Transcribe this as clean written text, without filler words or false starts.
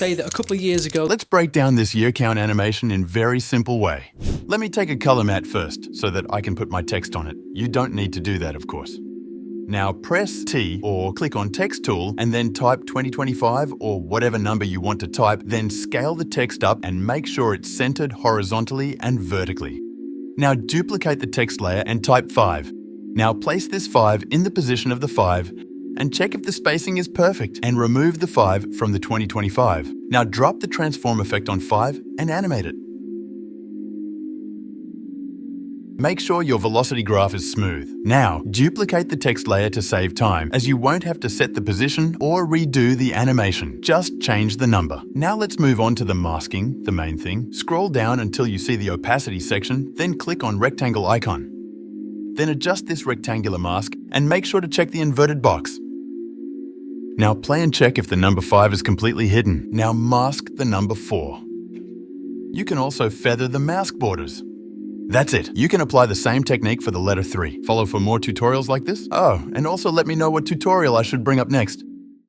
Say that a couple of years ago, Let's break down this year count animation in a very simple way. Let me take a color mat first so that I can put my text on it. You don't need to do that, of course. Now press T or click on Text Tool and then type 2025 or whatever number you want to type, then scale the text up and make sure it's centered horizontally and vertically. Now duplicate the text layer and type 5. Now place this 5 in the position of the 5 and check if the spacing is perfect and remove the 5 from the 2025. Now drop the transform effect on 5 and animate it. Make sure your velocity graph is smooth. Now, duplicate the text layer to save time, as you won't have to set the position or redo the animation. Just change the number. Now let's move on to the masking, the main thing. Scroll down until you see the opacity section, then click on rectangle icon. Then adjust this rectangular mask and make sure to check the inverted box. Now play and check if the number 5 is completely hidden. Now mask the number 4. You can also feather the mask borders. That's it. You can apply the same technique for the letter 3. Follow for more tutorials like this. Oh, and also let me know what tutorial I should bring up next.